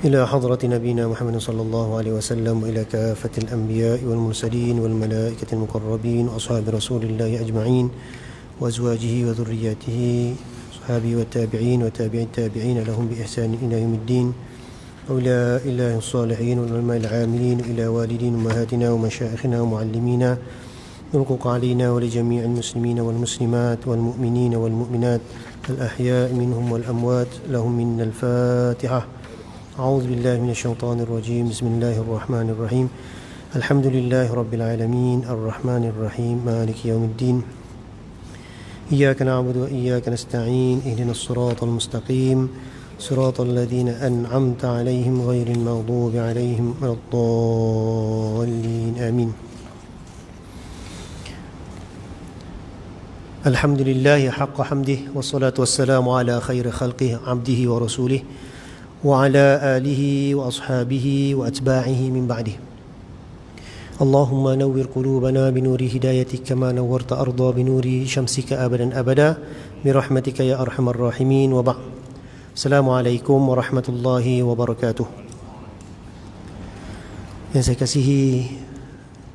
إلى حضرة نبينا محمد صلى الله عليه وسلم وإلى كافة الأنبياء والمرسلين والملائكة المقربين وأصحاب رسول الله أجمعين وأزواجه وذرياته صحابه والتابعين وتابعي التابعين لهم بإحسان إلى يوم الدين أولياء الله الصالحين والعلماء العاملين إلى والدين أمهاتنا ومشايخنا ومعلمينا ينقق علينا ولجميع المسلمين والمسلمات والمؤمنين والمؤمنات الأحياء منهم والأموات لهم منا الفاتحة. أعوذ بالله من الشيطان الرجيم. بسم الله الرحمن الرحيم. الحمد لله رب العالمين الرحمن الرحيم مالك يوم الدين إياك نعبد وإياك نستعين اهدنا الصراط المستقيم صراط الذين أنعمت عليهم غير المغضوب عليهم ولا الضالين آمين. الحمد لله حق حمده والصلاة والسلام على خير خلقه عبده ورسوله وعلى آله وأصحابه وأتباعه من بعده. اللهم نور قلوبنا بنور هدايتك كما نورت أرضا بنور شمسك أبدا أبدا برحمتك يا أرحم الراحمين. وبعد. Assalamualaikum warahmatullahi wabarakatuh. Yang saya kasihi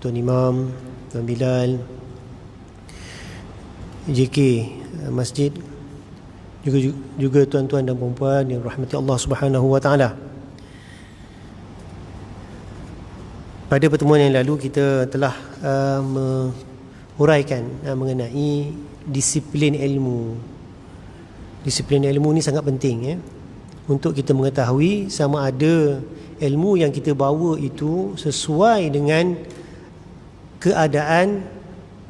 Tuan Imam, Tuan Bilal, JK Masjid, juga tuan-tuan dan puan-puan yang rahmati Allah Subhanahu wa taala. Pada pertemuan yang lalu kita telah menguraikan mengenai disiplin ilmu. Disiplin ilmu ni sangat penting untuk kita mengetahui sama ada ilmu yang kita bawa itu sesuai dengan keadaan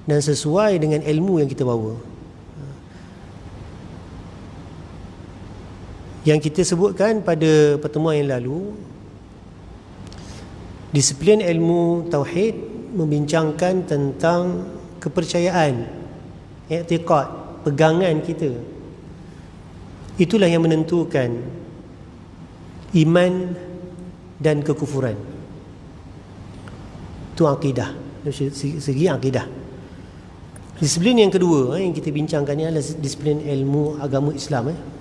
dan sesuai dengan ilmu yang kita bawa. Yang kita sebutkan pada pertemuan yang lalu, disiplin ilmu tauhid membincangkan tentang kepercayaan, i'tiqad, pegangan kita. Itulah yang menentukan iman dan kekufuran. Itu akidah, dari segi akidah. Disiplin yang kedua yang kita bincangkan ni adalah disiplin ilmu agama Islam.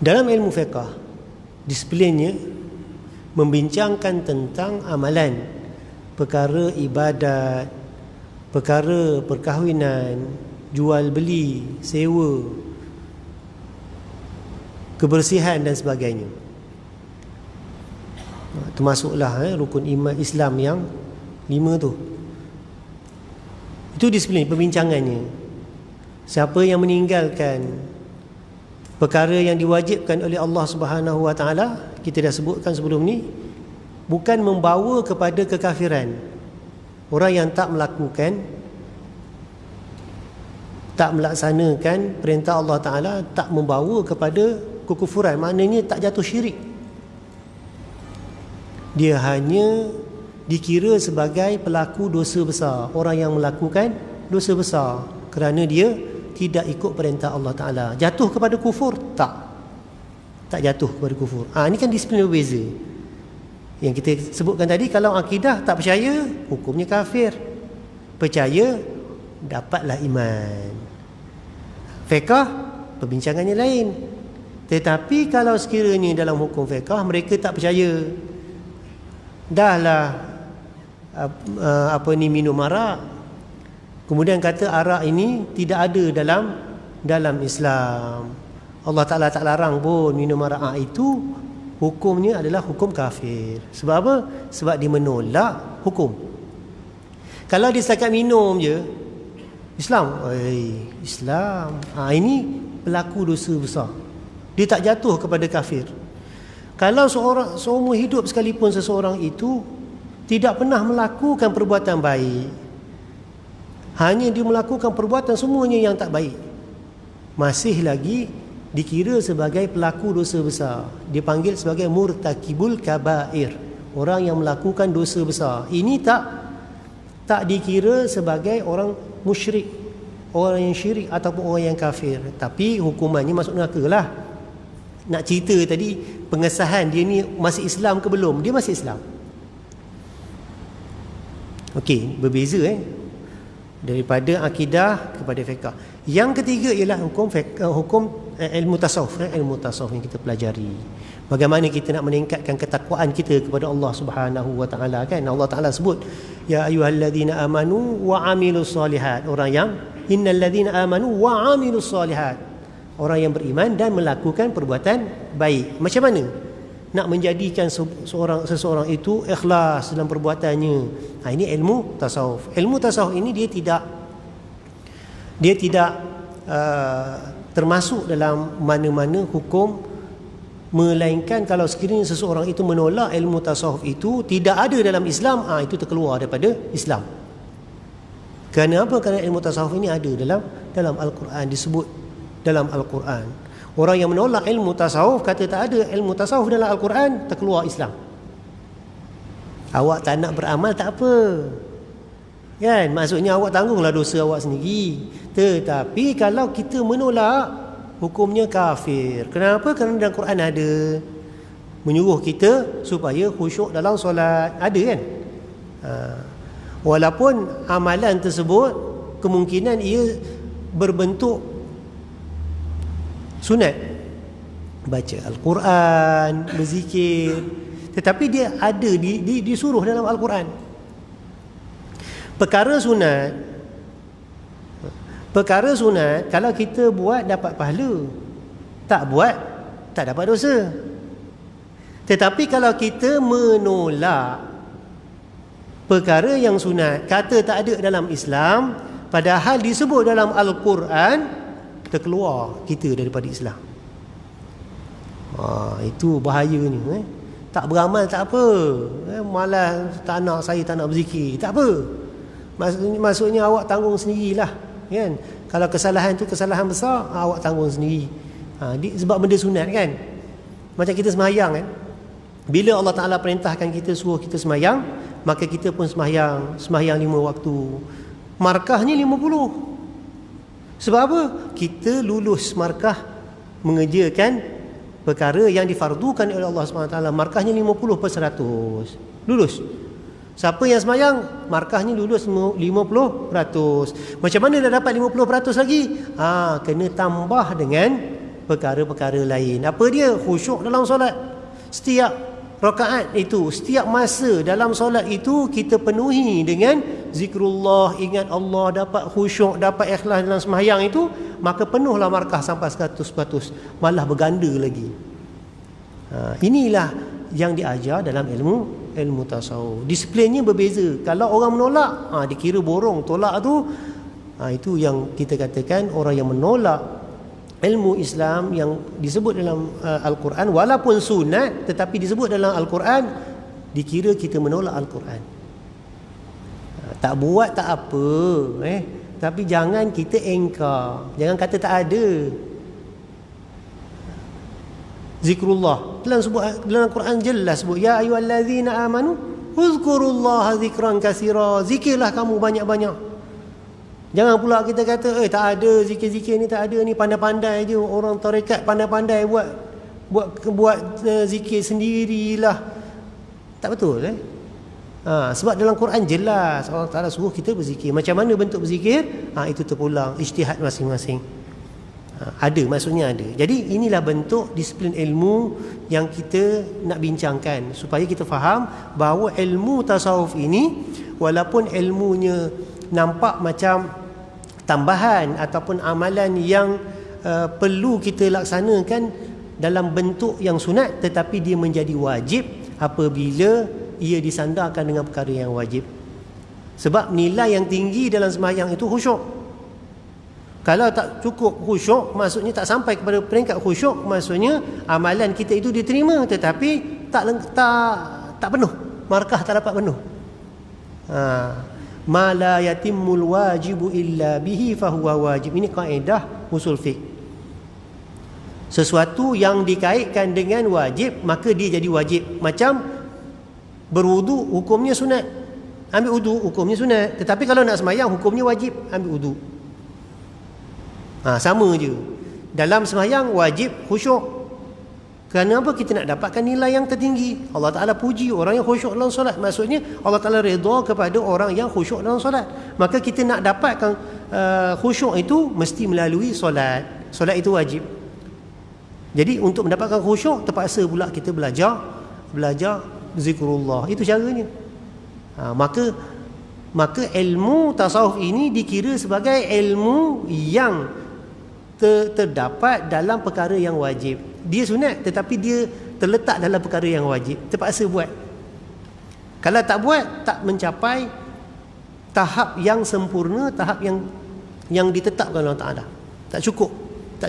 Dalam ilmu fiqh, disiplinnya membincangkan tentang amalan, perkara ibadat, perkara perkahwinan, jual beli, sewa, kebersihan dan sebagainya. Termasuklah rukun iman Islam yang 5 tu. Itu disiplin perbincangannya. Siapa yang meninggalkan perkara yang diwajibkan oleh Allah Subhanahu wa taala, kita dah sebutkan sebelum ni, bukan membawa kepada kekafiran. Orang yang tak melaksanakan perintah Allah Ta'ala tak membawa kepada kekufuran, maknanya tak jatuh syirik. Dia hanya dikira sebagai pelaku dosa besar, orang yang melakukan dosa besar kerana dia tidak ikut perintah Allah Ta'ala. Jatuh kepada kufur? Tak jatuh kepada kufur. Ini kan disiplin berbeza. Yang kita sebutkan tadi, kalau akidah tak percaya, hukumnya kafir. Percaya, dapatlah iman. Fiqh, perbincangannya lain. Tetapi kalau sekiranya dalam hukum fiqh mereka tak percaya, dahlah minum arak, kemudian kata arak ini tidak ada dalam Islam, Allah Ta'ala tak larang pun minum arak, itu hukumnya adalah hukum kafir. Sebab apa? Sebab dia menolak hukum. Kalau dia setakat minum je, Islam, ini pelaku dosa besar. Dia tak jatuh kepada kafir. Kalau seumur hidup sekalipun seseorang itu tidak pernah melakukan perbuatan baik, hanya dia melakukan perbuatan semuanya yang tak baik, masih lagi dikira sebagai pelaku dosa besar. Dia panggil sebagai murtakibul kabair, orang yang melakukan dosa besar. Ini tak dikira sebagai orang musyrik, orang yang syirik ataupun orang yang kafir, tapi hukumannya masuk neraka lah. Nak cerita tadi pengesahan dia ni masih Islam ke belum? Dia masih Islam. Okey, berbeza daripada akidah kepada fiqh. Yang ketiga ialah hukum ilmu tasawuf, ilmu tasawuf yang kita pelajari. Bagaimana kita nak meningkatkan ketakwaan kita kepada Allah Subhanahu wa taala, kan? Allah Taala sebut, ya ayyuhalladzina amanu wa amilus solihat. Orang yang innalladzina amanu wa amilus solihat. Orang yang beriman dan melakukan perbuatan baik. Macam mana nak menjadikan seseorang itu ikhlas dalam perbuatannya? Ini ilmu tasawuf. Ilmu tasawuf ini dia tidak termasuk dalam mana-mana hukum, melainkan kalau sekiranya seseorang itu menolak ilmu tasawuf itu tidak ada dalam Islam, itu terkeluar daripada Islam. Kerana apa? Kerana ilmu tasawuf ini ada dalam Al-Quran, disebut dalam Al-Quran. Orang yang menolak ilmu tasawuf, kata tak ada ilmu tasawuf dalam Al-Quran, terkeluar Islam. Awak tak nak beramal tak apa, kan? Maksudnya awak tanggunglah dosa awak sendiri. Tetapi kalau kita menolak, hukumnya kafir. Kenapa? Kerana dalam Quran ada menyuruh kita supaya khusyuk dalam solat. Ada, kan? Walaupun amalan tersebut kemungkinan ia berbentuk sunat, baca Al-Quran, berzikir, tetapi dia ada disuruh dalam Al-Quran. Perkara sunat kalau kita buat dapat pahala, tak buat tak dapat dosa. Tetapi kalau kita menolak perkara yang sunat, kata tak ada dalam Islam, padahal disebut dalam Al-Quran, terkeluar kita daripada Islam. Itu bahayanya. Tak beramal tak apa, malah saya tak nak berzikir, tak apa. Maksudnya awak tanggung sendirilah, kan? Kalau kesalahan tu kesalahan besar, awak tanggung sendiri. Sebab benda sunat, kan? Macam kita semayang, kan? Bila Allah Ta'ala perintahkan kita, suruh kita semayang, maka kita pun semayang 5 waktu. Markahnya 50. Sebab apa? Kita lulus markah mengerjakan perkara yang difardukan oleh Allah SWT. Markahnya 50/100. Lulus. Siapa yang semayang, markahnya lulus 50%. Macam mana dah dapat 50% lagi? Kena tambah dengan perkara-perkara lain. Apa dia? Khusyuk dalam solat. Setiap rakaat itu, setiap masa dalam solat itu kita penuhi dengan zikrullah, ingat Allah, dapat khusyuk, dapat ikhlas dalam sembahyang itu, maka penuhlah markah sampai 100%, malah berganda lagi. Inilah yang diajar dalam ilmu tasawuf. Disiplinnya berbeza. Kalau orang menolak, dikira borong tolak tu. Itu yang kita katakan orang yang menolak ilmu Islam yang disebut dalam Al-Quran, walaupun sunat tetapi disebut dalam Al-Quran, dikira kita menolak Al-Quran. Tak buat tak apa, tapi jangan kita engkar, jangan kata tak ada. Zikrullah dalam Quran jelas sebut, ya ayyuhallazina amanu uzkurullaha zikran katsira. Zikirlah kamu banyak-banyak. Jangan pula kita kata tak ada zikir-zikir ni, tak ada ni, pandai-pandai je orang tarekat, pandai-pandai buat zikir sendirilah. Tak betul, sebab dalam Quran jelas Allah Taala suruh kita berzikir. Macam mana bentuk berzikir? Itu terpulang ijtihad masing-masing. Ada, maksudnya ada. Jadi inilah bentuk disiplin ilmu yang kita nak bincangkan, supaya kita faham bahawa ilmu tasawuf ini, walaupun ilmunya nampak macam tambahan ataupun amalan yang perlu kita laksanakan dalam bentuk yang sunat, tetapi dia menjadi wajib apabila ia disandarkan dengan perkara yang wajib. Sebab nilai yang tinggi dalam sembahyang itu khusyuk. Kalau tak cukup khusyuk, maksudnya tak sampai kepada peringkat khusyuk, maksudnya amalan kita itu diterima tetapi tak penuh, markah tak dapat penuh. Ma la yatimmul wajibu illa bihi fahuwa wajib. Ini kaedah usul fiqh. Sesuatu yang dikaitkan dengan wajib, maka dia jadi wajib. Macam berwudu, hukumnya sunat, ambil wudu, hukumnya sunat. Tetapi kalau nak sembahyang, hukumnya wajib, ambil wudu. Sama je. Dalam sembahyang wajib khusyuk. Kerana apa? Kita nak dapatkan nilai yang tertinggi. Allah Ta'ala puji orang yang khusyuk dalam solat. Maksudnya Allah Ta'ala redha kepada orang yang khusyuk dalam solat. Maka kita nak dapatkan khusyuk itu mesti melalui solat. Solat itu wajib. Jadi untuk mendapatkan khusyuk, terpaksa pula kita belajar zikrullah. Itu caranya. Maka ilmu tasawuf ini dikira sebagai ilmu yang terdapat dalam perkara yang wajib. Dia sunat tetapi dia terletak dalam perkara yang wajib. Terpaksa buat. Kalau tak buat, tak mencapai tahap yang sempurna, tahap yang ditetapkan Allah Ta'ala. Tak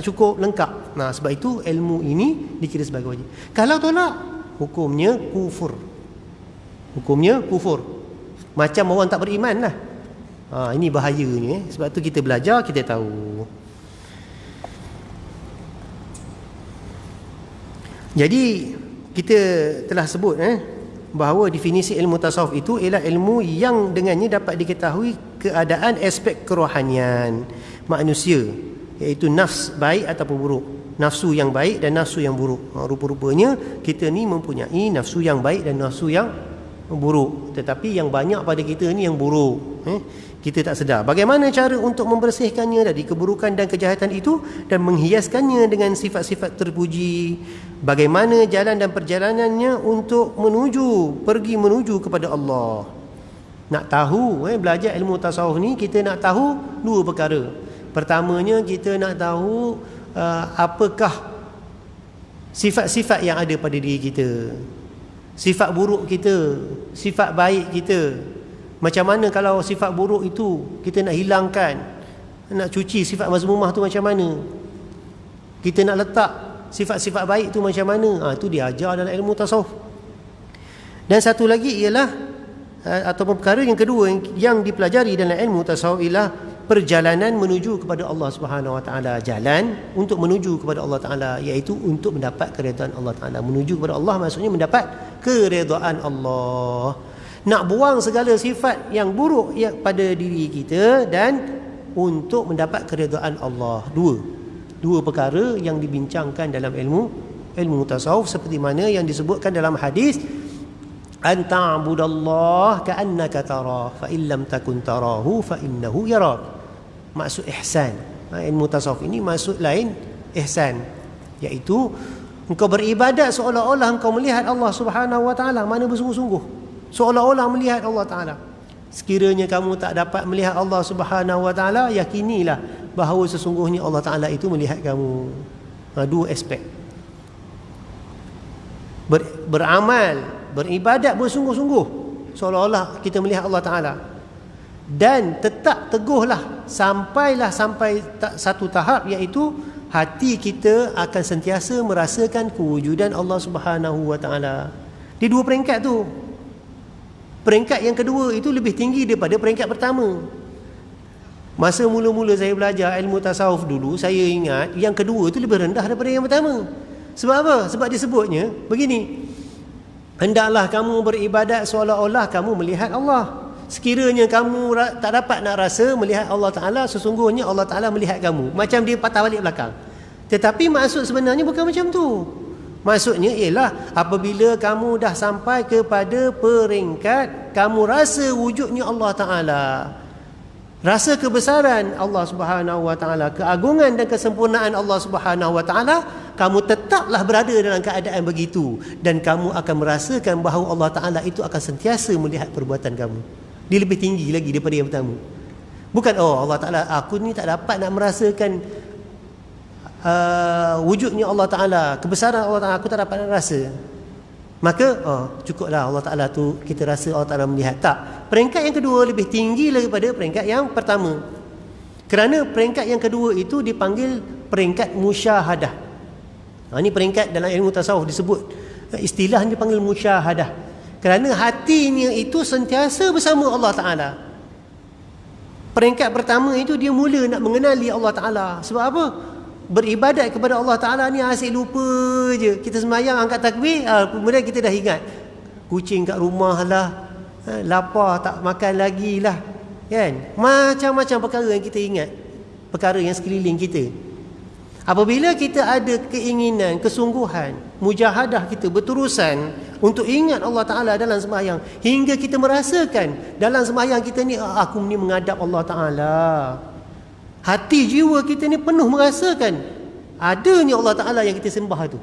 cukup lengkap. Nah, sebab itu ilmu ini dikira sebagai wajib. Kalau tolak, hukumnya kufur. Macam orang tak beriman lah. Ini bahayanya. Sebab tu kita belajar, kita tahu. Jadi kita telah sebut bahawa definisi ilmu tasawuf itu ialah ilmu yang dengannya dapat diketahui keadaan aspek kerohanian manusia, iaitu nafs baik ataupun buruk, nafsu yang baik dan nafsu yang buruk. Rupa-rupanya kita ni mempunyai nafsu yang baik dan nafsu yang buruk, tetapi yang banyak pada kita ni yang buruk. Kita tak sedar. Bagaimana cara untuk membersihkannya dari keburukan dan kejahatan itu dan menghiaskannya dengan sifat-sifat terpuji? Bagaimana jalan dan perjalanannya untuk pergi menuju kepada Allah? Nak tahu, belajar ilmu tasawuf ni, kita nak tahu dua perkara. Pertamanya, kita nak tahu apakah sifat-sifat yang ada pada diri kita, sifat buruk kita, sifat baik kita. Macam mana kalau sifat buruk itu kita nak hilangkan, nak cuci sifat mazmumah tu macam mana? Kita nak letak sifat-sifat baik tu macam mana? Itu diajar dalam ilmu tasawuf. Dan satu lagi ialah ataupun perkara yang kedua yang dipelajari dalam ilmu tasawuf ialah perjalanan menuju kepada Allah Subhanahu Wa Taala. Jalan untuk menuju kepada Allah Taala, iaitu untuk mendapat keredaan Allah Taala. Menuju kepada Allah maksudnya mendapat keredaan Allah. Nak buang segala sifat yang buruk pada diri kita dan untuk mendapat keredaan Allah. Dua perkara yang dibincangkan dalam ilmu tasawuf, seperti mana yang disebutkan dalam hadis, an ta'budallah ka'annaka tarah fa in lam takun tarahu fa innahu yarak. Maksud ihsan. Ilmu tasawuf ini maksud lain ihsan, iaitu engkau beribadat seolah-olah engkau melihat Allah Subhanahu Wa Taala. Mana bersungguh-sungguh, seolah-olah melihat Allah Ta'ala. Sekiranya kamu tak dapat melihat Allah Subhanahu Wa Ta'ala, yakinilah bahawa sesungguhnya Allah Ta'ala itu melihat kamu. Dua aspek. Beramal, beribadat bersungguh-sungguh, seolah-olah kita melihat Allah Ta'ala. Dan tetap teguhlah sampai satu tahap, iaitu hati kita akan sentiasa merasakan kewujudan Allah Subhanahu Wa Ta'ala. Di dua peringkat tu. Peringkat yang kedua itu lebih tinggi daripada peringkat pertama. Masa mula-mula saya belajar ilmu tasawuf dulu, saya ingat yang kedua itu lebih rendah daripada yang pertama. Sebab apa? Sebab disebutnya begini, hendaklah kamu beribadat seolah-olah kamu melihat Allah. Sekiranya kamu tak dapat nak rasa melihat Allah Ta'ala, sesungguhnya Allah Ta'ala melihat kamu. Macam dia patah balik belakang. Tetapi maksud sebenarnya bukan macam tu. Maksudnya ialah apabila kamu dah sampai kepada peringkat kamu rasa wujudnya Allah Ta'ala, rasa kebesaran Allah Subhanahu Wa Ta'ala, keagungan dan kesempurnaan Allah Subhanahu Wa Ta'ala, kamu tetaplah berada dalam keadaan begitu dan kamu akan merasakan bahawa Allah Ta'ala itu akan sentiasa melihat perbuatan kamu. Dia lebih tinggi lagi daripada yang pertama. Bukan Allah Ta'ala, aku ni tak dapat nak merasakan wujudnya Allah Ta'ala, kebesaran Allah Ta'ala, aku tak dapat nak rasa. Maka cukuplah Allah Ta'ala tu kita rasa Allah Ta'ala melihat. Tak, peringkat yang kedua lebih tinggi daripada peringkat yang pertama. Kerana peringkat yang kedua itu dipanggil peringkat musyahadah. Ini peringkat dalam ilmu tasawuf disebut, istilah dipanggil musyahadah. Kerana hatinya itu sentiasa bersama Allah Ta'ala. Peringkat pertama itu dia mula nak mengenali Allah Ta'ala. Sebab apa? Beribadat kepada Allah Ta'ala ni asyik lupa je. Kita sembahyang angkat takbir, kemudian kita dah ingat kucing kat rumah lah, lapar tak makan lagi lah, kan? Macam-macam perkara yang kita ingat, perkara yang sekeliling kita. Apabila kita ada keinginan, kesungguhan, mujahadah kita berterusan untuk ingat Allah Ta'ala dalam sembahyang, hingga kita merasakan dalam sembahyang kita ni, aku ni menghadap Allah Ta'ala, hati jiwa kita ni penuh merasakan, adanya Allah Ta'ala yang kita sembah tu.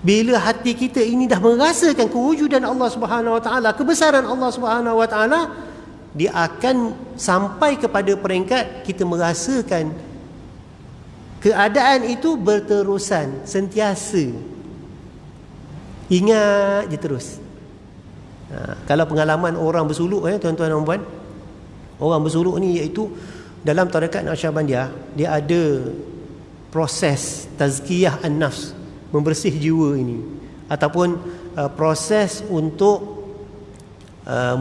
Bila hati kita ini dah merasakan kewujudan Allah Subhanahu Wa Ta'ala, kebesaran Allah Subhanahu Wa Ta'ala, dia akan sampai kepada peringkat kita merasakan keadaan itu berterusan, sentiasa. Ingat je terus. Kalau pengalaman orang bersuluk, tuan-tuan dan puan, orang bersuluk ni iaitu dalam tarekat Naqsyabandiyah, dia ada proses tazkiyah an-nafs, membersih jiwa ini, ataupun proses untuk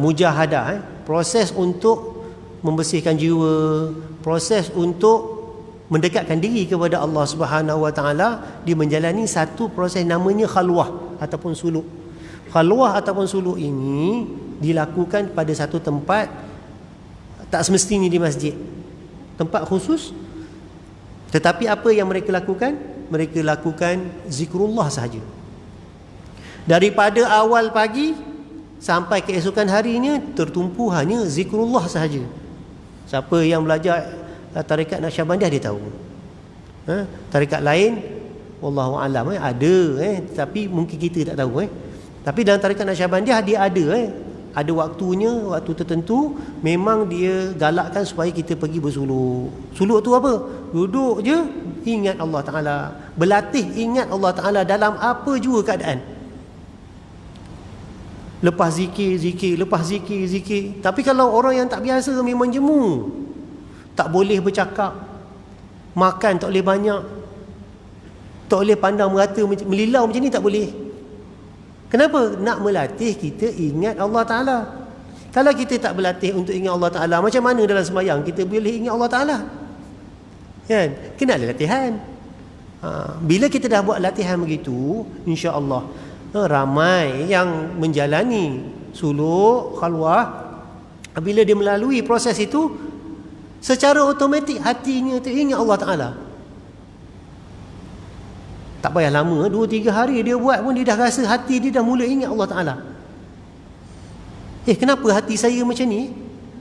mujahadah, proses untuk membersihkan jiwa, proses untuk mendekatkan diri kepada Allah Subhanahu Wa Taala. Dia menjalani satu proses namanya khalwah ataupun suluk. Khalwah ataupun suluk ini dilakukan pada satu tempat, tak semestinya di masjid, tempat khusus. Tetapi apa yang mereka lakukan? Mereka lakukan zikrullah sahaja. Daripada awal pagi sampai keesokan harinya tertumpu hanya zikrullah sahaja. Siapa yang belajar tarekat Naqsyabandiyah dia tahu. Tarekat lain wallahu alam ada, tapi mungkin kita tak tahu. Tapi dalam tarekat Naqsyabandiyah dia ada waktunya, waktu tertentu memang dia galakkan supaya kita pergi bersuluk. Suluk tu apa? Duduk je, ingat Allah Ta'ala, berlatih ingat Allah Ta'ala dalam apa jua keadaan. Lepas zikir, lepas zikir. Tapi kalau orang yang tak biasa memang jemu, tak boleh bercakap, makan tak boleh banyak, tak boleh pandang merata, melilau macam ni tak boleh. Kenapa? Nak melatih kita ingat Allah Ta'ala. Kalau kita tak berlatih untuk ingat Allah Ta'ala, macam mana dalam sembahyang kita boleh ingat Allah Ta'ala? Kan? Kena ada latihan. Bila kita dah buat latihan begitu, insya-Allah ramai yang menjalani suluk, khalwah, bila dia melalui proses itu, secara automatik hatinya teringat Allah Ta'ala. Tak payah lama, 2-3 hari dia buat pun dia dah rasa hati dia dah mula ingat Allah Ta'ala. Kenapa hati saya macam ni?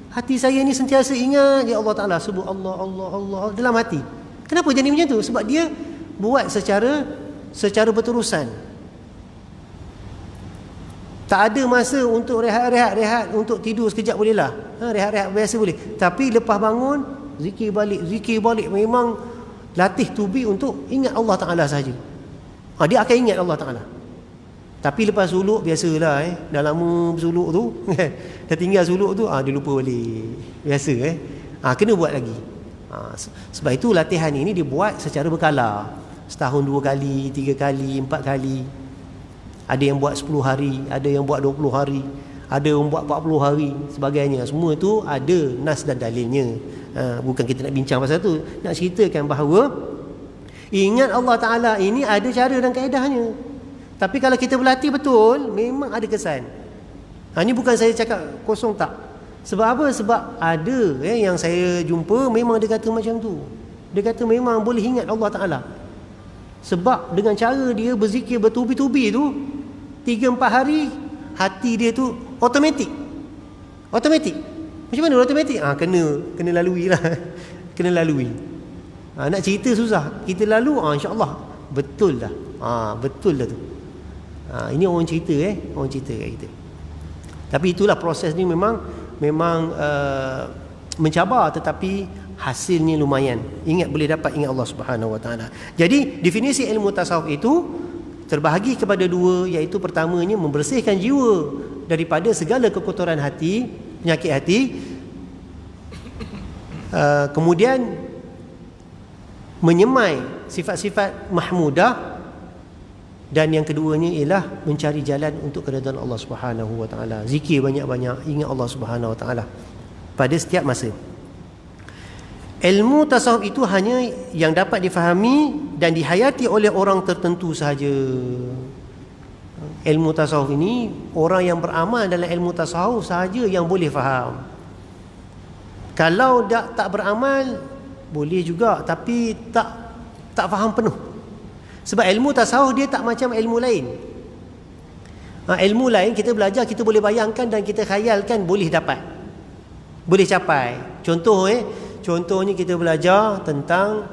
Hati saya ni sentiasa ingat ya Allah Ta'ala, sebut Allah, Allah, Allah dalam hati. Kenapa jadi macam tu? Sebab dia buat secara berterusan. Tak ada masa untuk rehat, untuk tidur sekejap bolehlah. Rehat-rehat biasa boleh. Tapi lepas bangun, zikir balik. Memang latih tubi untuk ingat Allah Ta'ala sahaja. Dia akan ingat Allah Ta'ala. Tapi lepas suluk biasalah, dah lama bersuluk tu, dah tinggal suluk tu, dia lupa balik. Biasa kena buat lagi. Sebab itu latihan ini dibuat secara berkala. Setahun 2 kali, 3 kali, 4 kali. Ada yang buat 10 hari, ada yang buat 20 hari, ada yang buat 40 hari, sebagainya. Semua tu ada nas dan dalilnya. Bukan kita nak bincang pasal tu, nak ceritakan bahawa ingat Allah Ta'ala ini ada cara dan kaedahnya. Tapi kalau kita berlatih betul, memang ada kesan. Ini bukan saya cakap kosong, tak. Sebab apa? Sebab ada yang saya jumpa memang dia kata macam tu. Dia kata memang boleh ingat Allah Ta'ala. Sebab dengan cara dia berzikir bertubi-tubi tu, 3-4 hari, hati dia tu automatik. Macam mana automatik? Kena lalui lah. Kena lalui. Nak cerita susah, kita lalu, insya-Allah betul dah. Betul dah tu. Ini orang cerita orang cerita kat kita. Tapi itulah proses ni memang mencabar, tetapi hasilnya lumayan. Boleh dapat ingat Allah Subhanahu Wa Taala. Jadi definisi ilmu tasawuf itu terbahagi kepada 2, iaitu pertamanya membersihkan jiwa daripada segala kekotoran hati, penyakit hati. Kemudian menyemai sifat-sifat mahmudah, dan yang keduanya ialah mencari jalan untuk keridhaan Allah Subhanahu Wa Taala. Zikir banyak-banyak, ingat Allah Subhanahu Wa Taala pada setiap masa. Ilmu tasawuf itu hanya yang dapat difahami dan dihayati oleh orang tertentu sahaja. Ilmu tasawuf ini orang yang beramal dalam ilmu tasawuf sahaja yang boleh faham. Kalau tak beramal boleh juga, tapi tak faham penuh. Sebab ilmu tasawuf dia tak macam ilmu lain. Ilmu lain kita belajar, kita boleh bayangkan dan kita khayalkan boleh dapat, boleh capai. Contohnya kita belajar tentang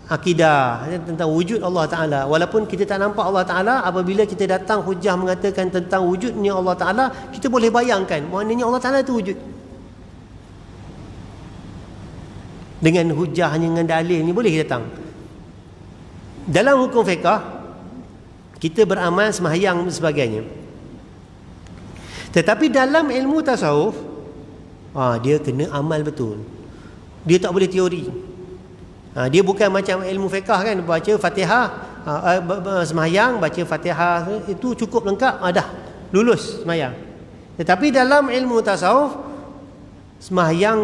akidah tentang wujud Allah Ta'ala. Walaupun kita tak nampak Allah Ta'ala, apabila kita datang hujah mengatakan tentang wujudnya Allah Ta'ala, kita boleh bayangkan maknanya Allah Ta'ala itu wujud. Dengan hujahnya, dengan dalil ni boleh datang. Dalam hukum fiqh, kita beramal sembahyang dan sebagainya. Tetapi dalam ilmu tasawuf, dia kena amal betul. Dia tak boleh teori. Dia bukan macam ilmu fiqh kan, baca Fatihah, sembahyang, baca Fatihah itu cukup lengkap, dah lulus sembahyang. Tetapi dalam ilmu tasawuf, sembahyang,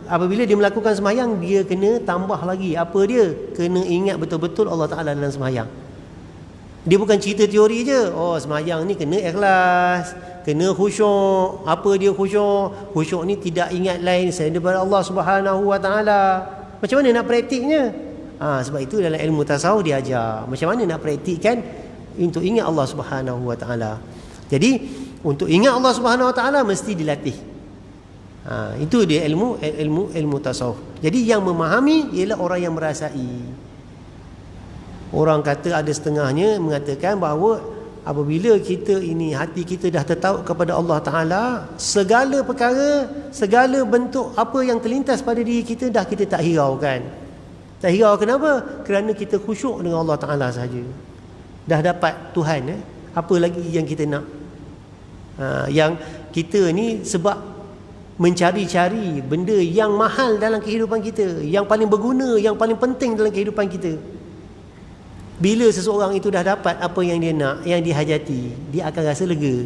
apabila dia melakukan sembahyang, dia kena tambah lagi. Apa dia? Kena ingat betul-betul Allah Ta'ala dalam sembahyang. Dia bukan cerita teori je. Sembahyang ni kena ikhlas, kena khusyuk. Apa dia khusyuk? Khusyuk ni tidak ingat lain selain daripada Allah Subhanahu Wa Ta'ala. Macam mana nak praktiknya? Sebab itu dalam ilmu tasawuf dia ajar macam mana nak praktikkan untuk ingat Allah Subhanahu Wa Ta'ala. Jadi untuk ingat Allah Subhanahu Wa Ta'ala mesti dilatih. Itu dia ilmu tasawuf. Jadi yang memahami ialah orang yang merasai. Orang kata, ada setengahnya mengatakan bahawa apabila kita ini, hati kita dah tertaut kepada Allah Ta'ala, segala perkara, segala bentuk apa yang terlintas pada diri kita dah kita tak hiraukan. Tak hirau kenapa? Kerana kita khusyuk dengan Allah Ta'ala sahaja. Dah dapat Tuhan, apa lagi yang kita nak? Yang kita ni sebab mencari-cari benda yang mahal dalam kehidupan kita, yang paling berguna, yang paling penting dalam kehidupan kita. Bila seseorang itu dah dapat apa yang dia nak, yang dihajati, dia akan rasa lega.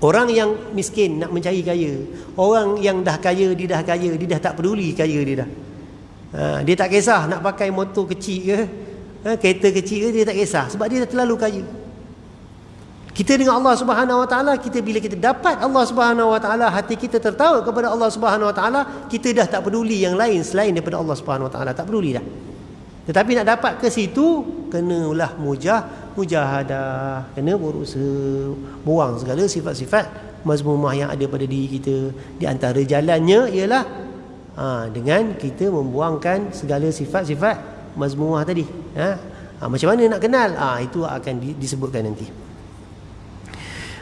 Orang yang miskin nak mencari kaya, orang yang dah kaya, dia dah tak peduli kaya dia dah. Dia tak kisah nak pakai motor kecil ke, kereta kecil ke, dia tak kisah sebab dia dah terlalu kaya. Kita dengan Allah Subhanahu Wa Ta'ala, bila kita dapat Allah Subhanahu Wa Ta'ala, hati kita tertawa kepada Allah Subhanahu Wa Ta'ala, kita dah tak peduli yang lain selain daripada Allah Subhanahu Wa Ta'ala, tak peduli dah. Tetapi nak dapat ke situ, kenalah mujahadah, kena berusaha buang segala sifat-sifat mazmumah yang ada pada diri kita. Di antara jalannya ialah dengan kita membuangkan segala sifat-sifat mazmumah tadi. Macam mana nak kenal? Itu akan disebutkan nanti.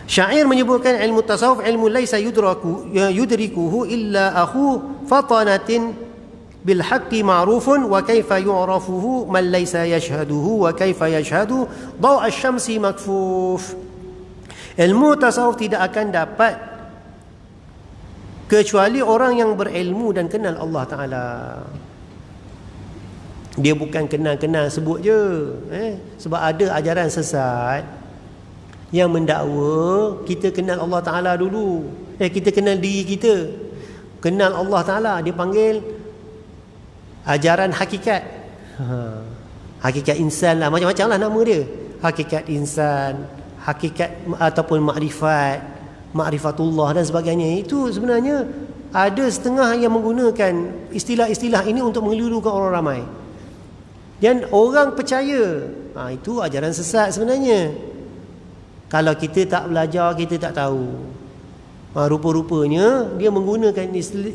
Syair menyebutkan ilmu tasawuf ilmu laisa yudrikuhu illa akhu fatanatin bil haqqi ma'rufun wa kaifa yu'rafuhu man laysa yashhaduhu wa kaifa yashhadu daw' asy-syamsi makfuf. Ilmu tasawuf tidak akan dapat kecuali orang yang berilmu dan kenal Allah Ta'ala. Dia bukan kenal-kenal sebut je, sebab ada ajaran sesat yang mendakwa kita kenal Allah Ta'ala dulu. Kita kenal diri kita, kenal Allah Ta'ala. Dia panggil ajaran hakikat. Hakikat insan lah, macam-macam lah nama dia. Hakikat insan, hakikat ataupun ma'rifatullah dan sebagainya. Itu sebenarnya ada setengah yang menggunakan istilah-istilah ini untuk mengelirukan orang ramai. Dan orang percaya, itu ajaran sesat sebenarnya. Kalau kita tak belajar, kita tak tahu. Rupa-rupanya dia menggunakan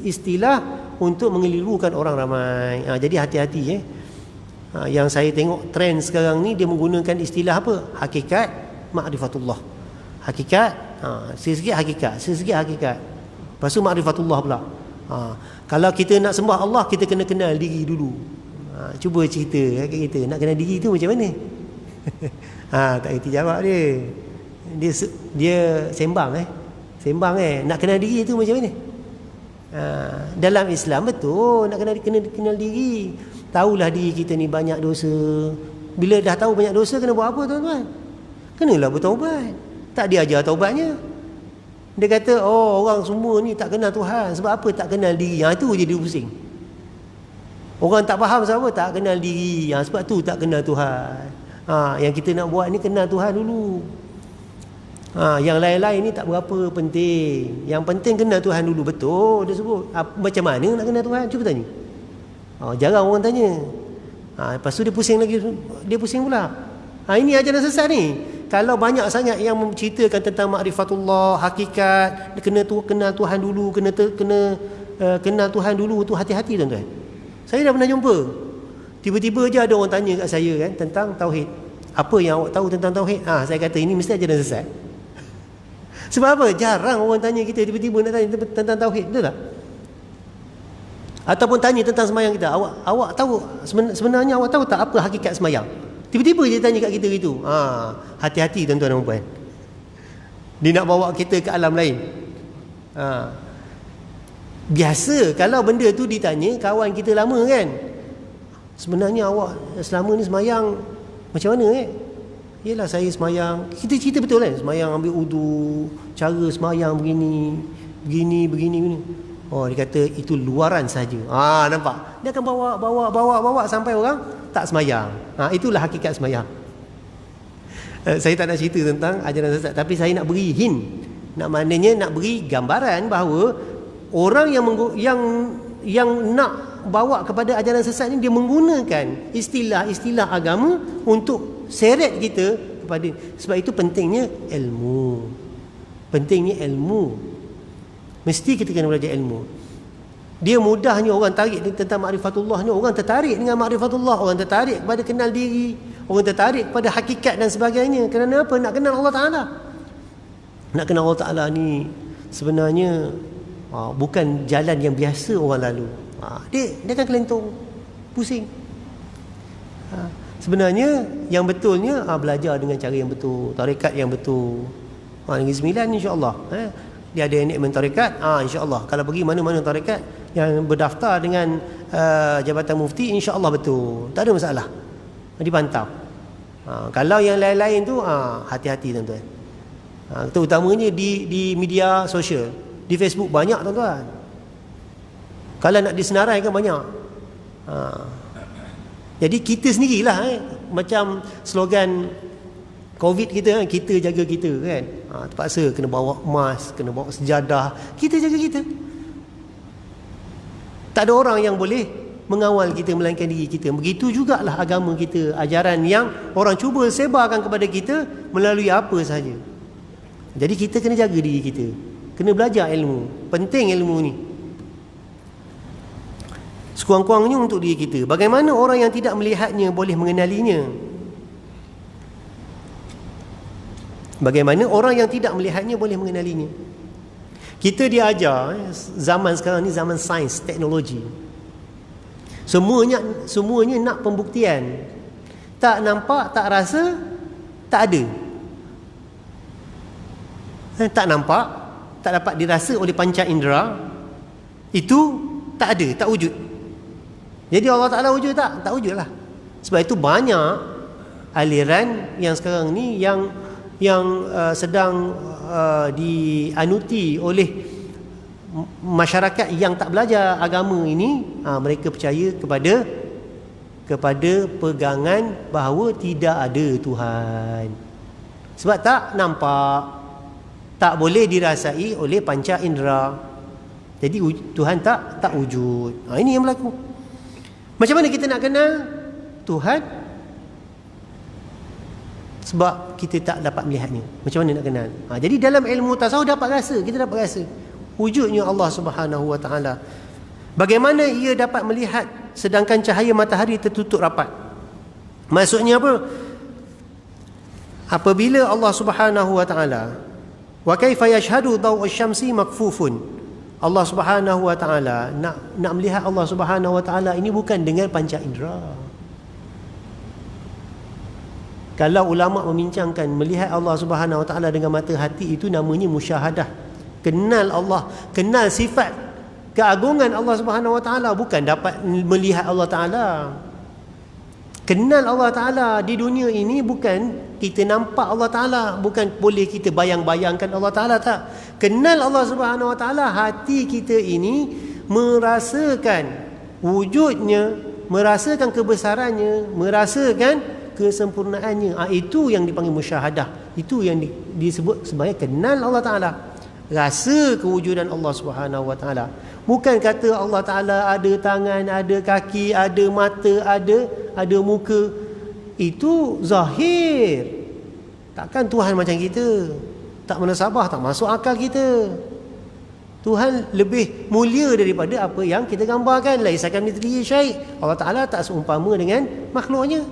istilah untuk mengelirukan orang ramai. Jadi hati-hati. Yang saya tengok trend sekarang ni, dia menggunakan istilah apa? Hakikat ma'rifatullah. Hakikat, sikit-sikit hakikat, sikit-sikit hakikat. Lepas tu ma'rifatullah pula. Kalau kita nak sembah Allah, kita kena kenal diri dulu. Cuba cerita kat kita, nak kenal diri tu macam mana? Tak kerti jawab dia. Dia sembang nak kenal diri tu macam mana? Dalam Islam betul nak kenal diri. Tahulah diri kita ni banyak dosa. Bila dah tahu banyak dosa, kena buat apa tuan-tuan? Kenalah bertaubat. Tak diajar taubatnya. Dia kata, orang semua ni tak kenal Tuhan. Sebab apa? Tak kenal diri. Itu je dia pusing. Orang tak faham sebab apa? Tak kenal diri. Sebab tu tak kenal Tuhan. Yang kita nak buat ni kenal Tuhan dulu. Yang lain-lain ni tak berapa penting. Yang penting kenal Tuhan dulu. Betul dia sebut. Macam mana nak kenal Tuhan? Cuba tanya. Jarang orang tanya. Lepas tu dia pusing lagi. Dia pusing pula. Ini ajaran sesat ni. Kalau banyak sangat yang menceritakan tentang ma'rifatullah, hakikat, kenal Tuhan dulu, kenal Tuhan dulu, tu hati-hati tuan-tuan. Saya dah pernah jumpa Tiba-tiba je ada orang tanya kat saya kan tentang tauhid. Apa yang awak tahu tentang tauhid? Saya kata ini mesti ajaran sesat. Sebab apa? Jarang orang tanya kita tiba-tiba nak tanya tentang tauhid, betul tak? Ataupun tanya tentang semayang kita. Awak tahu sebenarnya awak tahu tak apa hakikat semayang? Tiba-tiba je tanya kat kita gitu. Hati-hati tuan-tuan dan puan. Dia nak bawa kita ke alam lain. Biasa kalau benda tu ditanya kawan kita lama kan, sebenarnya awak selama ni semayang macam mana Yelah saya semayang, kita cerita betul kan, semayang ambil wudu, cara semayang begini. Oh, dia kata itu luaran saja. Nampak? Dia akan bawa sampai orang tak semayang. Itulah hakikat semayang. Saya tak nak cerita tentang ajaran sesat, tapi saya nak beri hint. Maknanya nak beri gambaran bahawa orang yang nak bawa kepada ajaran sesat ni, dia menggunakan istilah-istilah agama untuk seret kita kepada. Sebab itu pentingnya ilmu. Mesti kita kena belajar ilmu. Dia mudahnya orang tarik tentang ma'rifatullah ni, orang tertarik dengan ma'rifatullah, orang tertarik kepada kenal diri, orang tertarik kepada hakikat dan sebagainya. Kerana apa? Nak kenal Allah Ta'ala. Nak kenal Allah Ta'ala ni sebenarnya bukan jalan yang biasa orang lalu. Dia akan kelentung, pusing. Sebenarnya yang betulnya belajar dengan cara yang betul, tarekat yang betul. Negeri Sembilan insya-Allah. Dia ada nikmat tarekat, insya-Allah. Kalau pergi mana-mana tarekat yang berdaftar dengan Jabatan Mufti, insya-Allah betul. Tak ada masalah. Dipantau. Kalau yang lain-lain tu hati-hati tuan-tuan. Terutamanya di media sosial. Di Facebook banyak tuan-tuan. Kalau nak disenaraikan banyak. Jadi kita sendirilah macam slogan COVID kita kan, kita jaga kita kan. Terpaksa kena bawa mask, kena bawa sejadah. Kita jaga kita. Tak ada orang yang boleh mengawal kita melainkan diri kita. Begitu jugalah agama kita, ajaran yang orang cuba sebarkan kepada kita melalui apa sahaja. Jadi kita kena jaga diri kita. Kena belajar ilmu. Penting ilmu ni. Sekurang-kurangnya untuk diri kita. Bagaimana orang yang tidak melihatnya boleh mengenalinya? Bagaimana orang yang tidak melihatnya boleh mengenalinya? Kita diajar, zaman sekarang ni zaman sains, teknologi. Semuanya nak pembuktian. Tak nampak, tak rasa, tak ada. Tak nampak, tak dapat dirasa oleh panca indera, itu tak ada, tak wujud. Jadi Allah Ta'ala wujud tak? Tak wujud lah. Sebab itu banyak aliran yang sekarang ni yang sedang dianuti oleh masyarakat yang tak belajar agama ini. Mereka percaya kepada pegangan bahawa tidak ada Tuhan. Sebab tak nampak, tak boleh dirasai oleh panca indera. Jadi Tuhan tak wujud. Ini yang berlaku. Macam mana kita nak kenal Tuhan? Sebab kita tak dapat melihatnya. Macam mana nak kenal? Jadi dalam ilmu tasawuf kita dapat rasa wujudnya Allah Subhanahu Wa Taala. Bagaimana ia dapat melihat sedangkan cahaya matahari tertutup rapat? Maksudnya apa? Apabila Allah Subhanahu Wa Taala, wa kaifa yashhadu dawu asy-syamsi makfufun. Allah Subhanahu Wa Taala nak melihat Allah Subhanahu Wa Taala ini bukan dengan panca indera. Kalau ulama membincangkan melihat Allah Subhanahu Wa Taala dengan mata hati, itu namanya musyahadah. Kenal Allah, kenal sifat keagungan Allah Subhanahu Wa Taala, bukan dapat melihat Allah Taala. Kenal Allah Ta'ala di dunia ini bukan kita nampak Allah Ta'ala, bukan boleh kita bayang-bayangkan Allah Ta'ala, tak. Kenal Allah Subhanahu Wa Ta'ala, hati kita ini merasakan wujudnya, merasakan kebesarannya, merasakan kesempurnaannya. Itu yang dipanggil musyahadah. Itu yang disebut sebagai kenal Allah Ta'ala. Rasa kewujudan Allah Subhanahu Wa Ta'ala. Bukan kata Allah Ta'ala ada tangan, ada kaki, ada mata, ada muka. Itu zahir. Takkan Tuhan macam kita. Tak munasabah, tak masuk akal kita. Tuhan lebih mulia daripada apa yang kita gambarkan. Laisa kamitslihi syai'. Allah Ta'ala tak seumpama dengan makhluknya.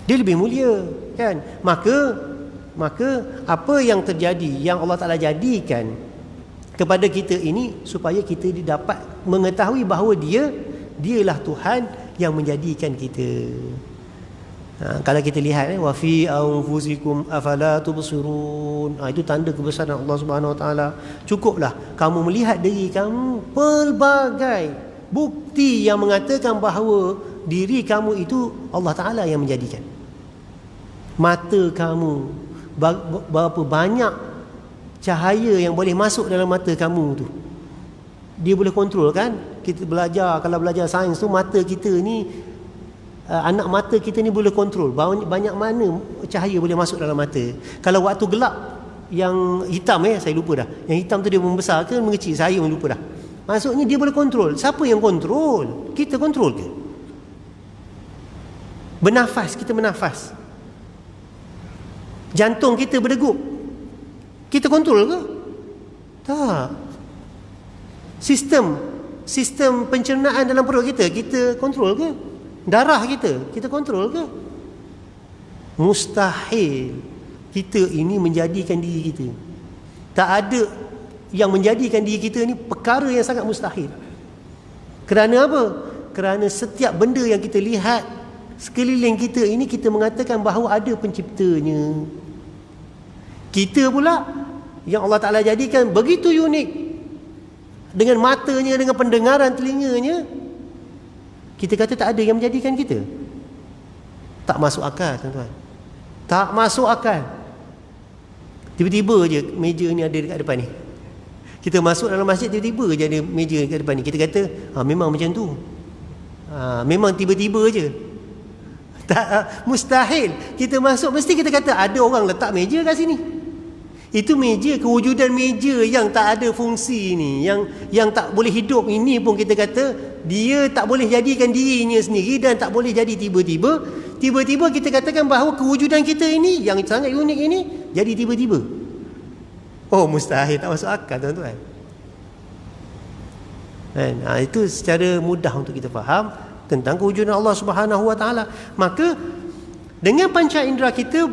Dia lebih mulia, kan? Maka apa yang terjadi, yang Allah Ta'ala jadikan kepada kita ini, supaya kita dapat mengetahui bahawa dialah Tuhan yang menjadikan kita. Kalau kita lihat wa fi anfusikum afala tubsirun, itu tanda kebesaran Allah Subhanahu Wa Taala. Cukuplah kamu melihat diri kamu, pelbagai bukti yang mengatakan bahawa diri kamu itu Allah Taala yang menjadikan. Mata kamu, berapa banyak cahaya yang boleh masuk dalam mata kamu tu, dia boleh kontrol, kan? Kita belajar, kalau belajar sains tu, mata kita ni, anak mata kita ni boleh kontrol banyak mana cahaya boleh masuk dalam mata. Kalau waktu gelap yang hitam, saya lupa dah, yang hitam tu dia membesar ke mengecil, saya pun lupa dah. Maksudnya dia boleh kontrol. Siapa yang kontrol? Kita kontrol ke? Bernafas, kita bernafas, jantung kita berdegup, kita kontrol ke? Tak. Sistem pencernaan dalam perut kita kontrol ke? Darah kita kontrol ke? Mustahil kita ini menjadikan diri kita. Tak ada yang menjadikan diri kita ni perkara yang sangat mustahil. Kerana apa? Kerana setiap benda yang kita lihat sekeliling kita ini, kita mengatakan bahawa ada penciptanya. Kita pula yang Allah Ta'ala jadikan begitu unik, dengan matanya, dengan pendengaran telinganya, kita kata tak ada yang menjadikan kita. Tak masuk akal, tuan-tuan. Tak masuk akal. Tiba-tiba je meja ni ada dekat depan ni. Kita masuk dalam masjid, tiba-tiba je ada meja dekat depan ni. Kita kata, memang macam tu. Memang tiba-tiba je. Tak, mustahil. Kita masuk, mesti kita kata ada orang letak meja kat sini. Itu meja, kewujudan meja yang tak ada fungsi ni, yang tak boleh hidup ini pun kita kata dia tak boleh jadikan dirinya sendiri dan tak boleh jadi tiba-tiba kita katakan bahawa kewujudan kita ini yang sangat unik ini jadi tiba-tiba. Oh, mustahil, tak masuk akal, tuan-tuan. Itu secara mudah untuk kita faham tentang kewujudan Allah Subhanahu Wa Taala. Maka dengan panca indera kita,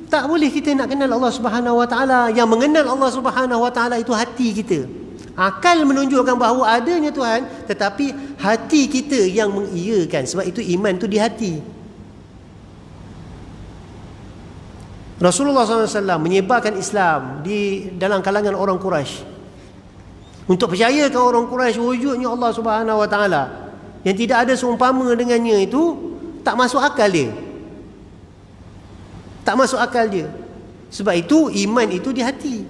tak boleh kita nak kenal Allah Subhanahu Wa Taala. Yang mengenal Allah Subhanahu Wa Taala itu hati kita. Akal menunjukkan bahawa adanya Tuhan, tetapi hati kita yang mengiyakan. Sebab itu iman itu di hati. Rasulullah SAW menyebarkan Islam di dalam kalangan orang Quraisy. Untuk percayakan orang Quraisy wujudnya Allah Subhanahu Wa Taala, yang tidak ada seumpama dengannya, itu tak masuk akal dia. Tak masuk akal dia. Sebab itu iman itu di hati.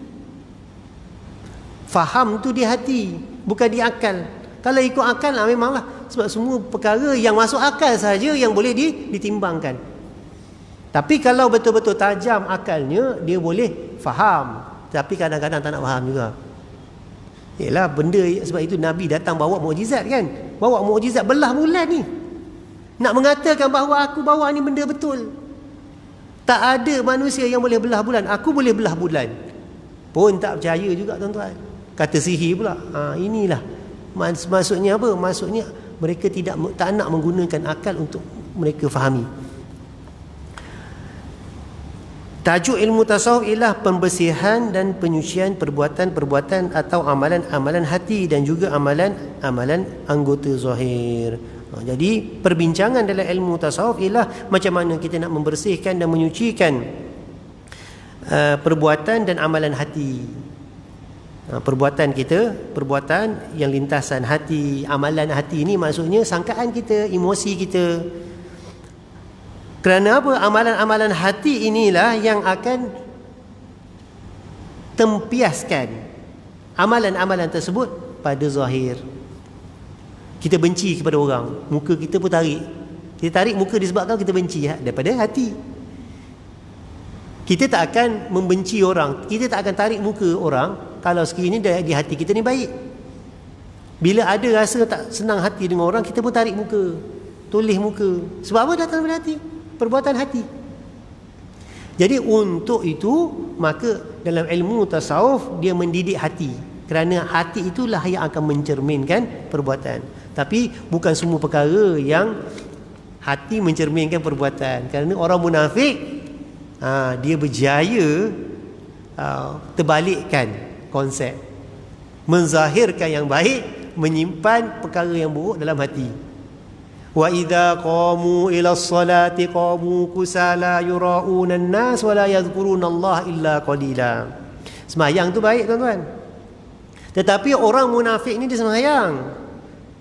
Faham tu di hati, bukan di akal. Kalau ikut akal, memanglah. Sebab semua perkara yang masuk akal saja yang boleh ditimbangkan. Tapi kalau betul-betul tajam akalnya, dia boleh faham. Tapi kadang-kadang tak nak faham juga. Yalah, benda, sebab itu Nabi datang bawa mukjizat, kan? Bawa mukjizat belah bulan ni. Nak mengatakan bahawa aku bawa ni benda betul. Tak ada manusia yang boleh belah bulan. Aku boleh belah bulan pun tak percaya juga, tuan-tuan. Kata sihir pula. Inilah maksudnya apa? Maksudnya mereka tak nak menggunakan akal untuk mereka fahami. Tajuk ilmu tasawuf ialah pembersihan dan penyucian perbuatan-perbuatan atau amalan-amalan hati dan juga amalan-amalan anggota zahir. Jadi perbincangan dalam ilmu tasawuf ialah macam mana kita nak membersihkan dan menyucikan perbuatan dan amalan hati. Perbuatan kita, perbuatan yang lintasan hati. Amalan hati ni maksudnya sangkaan kita, emosi kita. Kerana apa? Amalan-amalan hati inilah yang akan tempiaskan amalan-amalan tersebut pada zahir. Kita benci kepada orang, muka kita pun tarik. Kita tarik muka disebabkan kita benci daripada hati. Kita tak akan membenci orang, kita tak akan tarik muka orang kalau sekiranya di hati kita ni baik. Bila ada rasa tak senang hati dengan orang, kita pun tarik muka, toleh muka. Sebab apa? Datang daripada hati, perbuatan hati. Jadi untuk itu maka dalam ilmu tasawuf dia mendidik hati, kerana hati itulah yang akan mencerminkan perbuatan. Tapi bukan semua perkara yang hati mencerminkan perbuatan. Kerana orang munafik dia berjaya terbalikkan konsep, menzahirkan yang baik, menyimpan perkara yang buruk dalam hati. Wa idza qamu ila sholati qamu kusala yura'una an-nas wa la yadhkuruna Allah illa qalila. Sembahyang tu baik tuan-tuan, tetapi orang munafik ni dia sembahyang.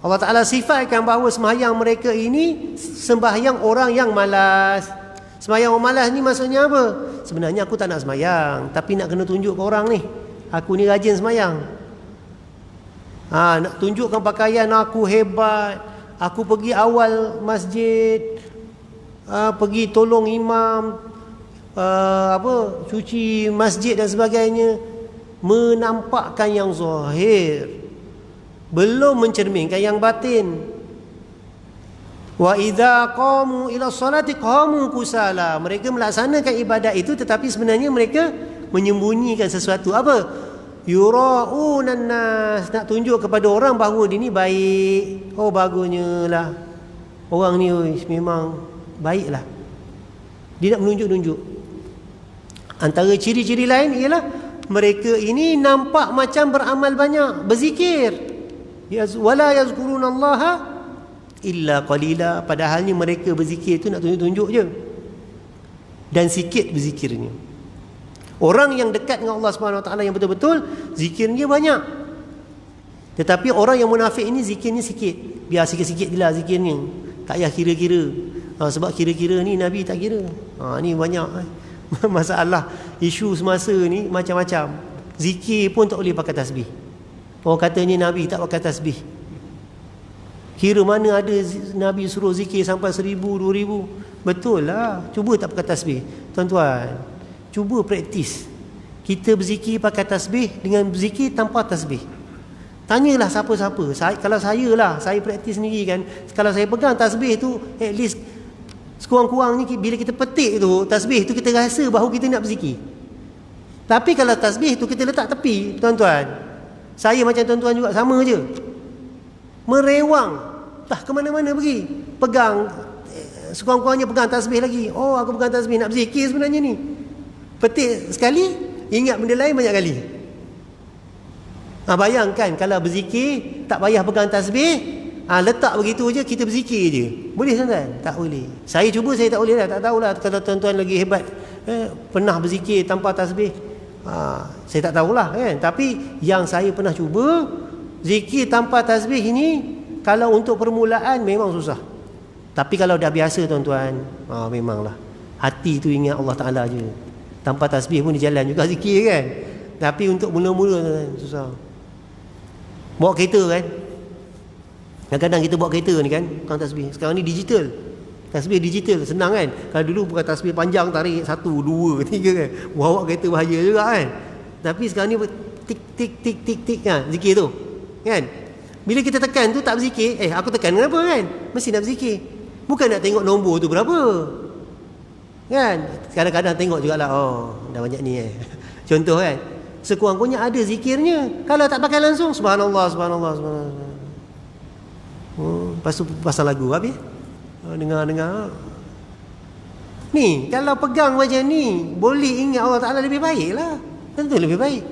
Allah Ta'ala sifatkan bahawa sembahyang mereka ini sembahyang orang yang malas. Sembahyang orang malas ni maksudnya apa? Sebenarnya aku tak nak sembahyang, tapi nak kena tunjuk ke orang ni, aku ni rajin sembahyang. Nak tunjukkan pakaian aku hebat, aku pergi awal masjid, pergi tolong imam, cuci masjid dan sebagainya. Menampakkan yang zahir, belum mencerminkan yang batin. Wa idza qamu ila sholati qamu kusala. Mereka melaksanakan ibadat itu tetapi sebenarnya mereka menyembunyikan sesuatu. Apa? Yura'unan nas, nak tunjuk kepada orang bahawa dia ni baik. Oh bagusnya lah orang ni, memang baiklah. Dia nak menunjuk-nunjuk. Antara ciri-ciri lain ialah mereka ini nampak macam beramal banyak, berzikir. Wala yazkurunallaha illa qalila. Padahalnya mereka berzikir itu nak tunjuk-tunjuk je, dan sikit berzikirnya. Orang yang dekat dengan Allah Subhanahu Wa Taala yang betul-betul zikirnya banyak. Tetapi orang yang munafik ini zikirnya sikit. Biar sikit-sikit je lah zikirnya, tak payah kira-kira. Sebab kira-kira ni Nabi tak kira. Ni banyak masalah. Isu semasa ni macam-macam. Zikir pun tak boleh pakai tasbih. Orang katanya Nabi tak pakai tasbih. Kira mana ada Nabi suruh zikir sampai 1,000, 2,000. Betul lah. Cuba tak pakai tasbih. Tuan-tuan, cuba praktis. Kita berzikir pakai tasbih dengan berzikir tanpa tasbih. Tanyalah siapa-siapa. Kalau saya praktis sendiri kan, kalau saya pegang tasbih tu, at least sekurang-kurangnya bila kita petik tu tasbih tu, kita rasa bahawa kita nak berzikir. Tapi kalau tasbih tu kita letak tepi, tuan-tuan, saya macam tuan-tuan juga sama je, merewang, tak ke mana-mana pergi, pegang sekurang-kurangnya pegang tasbih lagi. Oh, aku pegang tasbih nak berzikir sebenarnya ni. Petik sekali, ingat benda lain banyak kali. Bayangkan kalau berzikir tak payah pegang tasbih, letak begitu je, kita berzikir je. Boleh tuan-tuan? Tak boleh. Saya cuba, saya tak boleh lah. Tak tahulah kalau tuan-tuan lagi hebat, pernah berzikir tanpa tasbih. Saya tak tahulah kan. Tapi yang saya pernah cuba, zikir tanpa tasbih ini, kalau untuk permulaan memang susah. Tapi kalau dah biasa tuan-tuan, memanglah hati tu ingat Allah Ta'ala je. Tanpa tasbih pun di jalan juga zikir kan. Tapi untuk mula-mula tuan-tuan, susah. Bawa kereta kan, kadang-kadang kita bawa kereta ni kan, bukan tasbih. Sekarang ni digital, tasbih digital, senang kan. Kalau dulu bukan tasbih panjang, tarik 1, 2, 3 kan, bawa kereta bahaya juga kan. Tapi sekarang ni tik tik tik tik tik kan, zikir tu kan. Bila kita tekan tu tak berzikir, aku tekan kenapa kan? Mesti nak berzikir. Bukan nak tengok nombor tu berapa kan. Kadang-kadang tengok jugalah, dah banyak ni contoh kan. Sekurang-kurangnya ada zikirnya. Kalau tak pakai langsung, subhanallah, subhanallah, subhanallah. Lepas tu pasang lagu habis. Dengar-dengar. Ni kalau pegang macam ni, boleh ingat Allah Ta'ala lebih baik lah. Tentu lebih baik.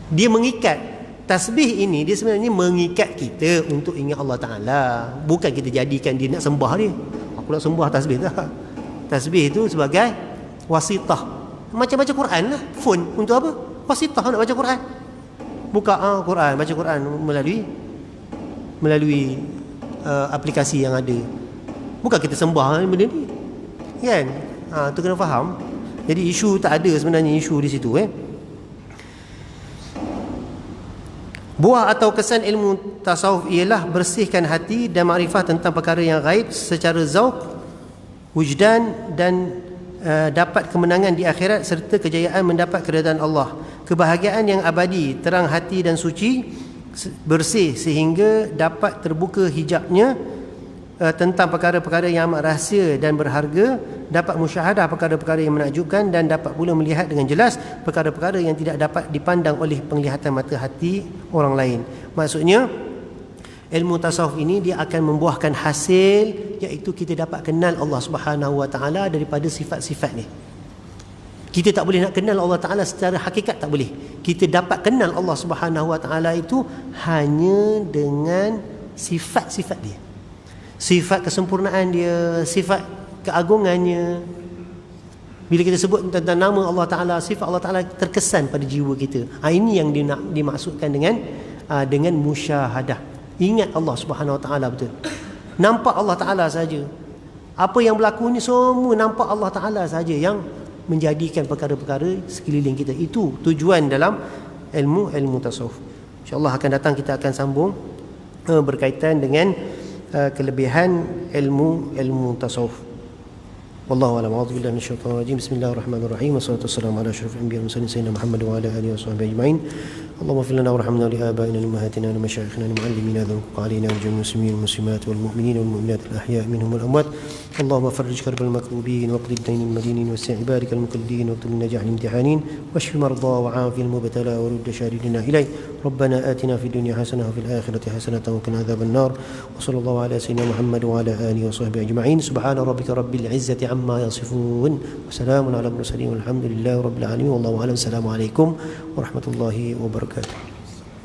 Dia mengikat. Tasbih ini dia sebenarnya mengikat kita untuk ingat Allah Ta'ala. Bukan kita jadikan dia nak sembah dia. Aku nak sembah tasbih tak. Tasbih itu sebagai wasitah. Macam baca Quran lah. Phone untuk apa? Wasitah nak baca Quran. Buka Quran, baca Quran melalui aplikasi yang ada. Bukan kita sembah benda ni kan. Tu kena faham. Jadi isu tak ada sebenarnya, isu di situ Buah atau kesan ilmu tasawuf ialah bersihkan hati dan makrifah tentang perkara yang gaib secara zauq, wujdan dan dapat kemenangan di akhirat serta kejayaan mendapat keredaan Allah. Kebahagiaan yang abadi, terang hati dan suci, bersih sehingga dapat terbuka hijabnya tentang perkara-perkara yang amat rahsia dan berharga, dapat musyahadah perkara-perkara yang menakjubkan, dan dapat pula melihat dengan jelas perkara-perkara yang tidak dapat dipandang oleh penglihatan mata hati orang lain. Maksudnya ilmu tasawuf ini dia akan membuahkan hasil, iaitu kita dapat kenal Allah Subhanahu Wa Taala daripada sifat-sifat ni. Kita tak boleh nak kenal Allah Ta'ala secara hakikat, tak boleh. Kita dapat kenal Allah Subhanahu Wa Ta'ala itu hanya dengan sifat-sifat dia. Sifat kesempurnaan dia, sifat keagungannya. Bila kita sebut tentang nama Allah Ta'ala, sifat Allah Ta'ala terkesan pada jiwa kita. Ini yang dimaksudkan dengan musyahadah. Ingat Allah Subhanahu Wa Ta'ala betul. Nampak Allah Ta'ala saja. Apa yang berlaku ni semua nampak Allah Ta'ala saja yang menjadikan perkara-perkara sekeliling kita. Itu tujuan dalam ilmu tasawuf. InsyaAllah akan datang kita akan sambung berkaitan dengan kelebihan ilmu tasawuf. Wallahu a'lam. A'udzu billahi minasyaitonir rajim. Bismillahirrahmanirrahim. Wassalatu wassalamu ala asyrafil anbiya'i wal mursalin sayyidina Muhammad wa ala alihi washabbihi ajma'in. Allahumma ighfir lana warhamna li abaina wa ummahatina wa masyayikhina wa muallimina wa qulina wa jami'il muslimin wal muslimat wal mu'minina wal mu'minat al ahya'i minhum wal amwat. اللهم فرج كرب المكروبين واقض الدين المدينين وسع عبادك المكلين واكتب النجاح الامتحانين واشف المرضى وعافي المبتلى ورد شاردنا اليك. ربنا آتنا في الدنيا حسنه وفي الاخره حسنه وقنا عذاب النار. وصلى الله على سيدنا محمد وعلى اله وصحبه اجمعين. سبحان ربك رب العزه عما يصفون وسلام على المرسلين والحمد لله رب العالمين. والله اعلم. السلام عليكم ورحمه الله وبركاته.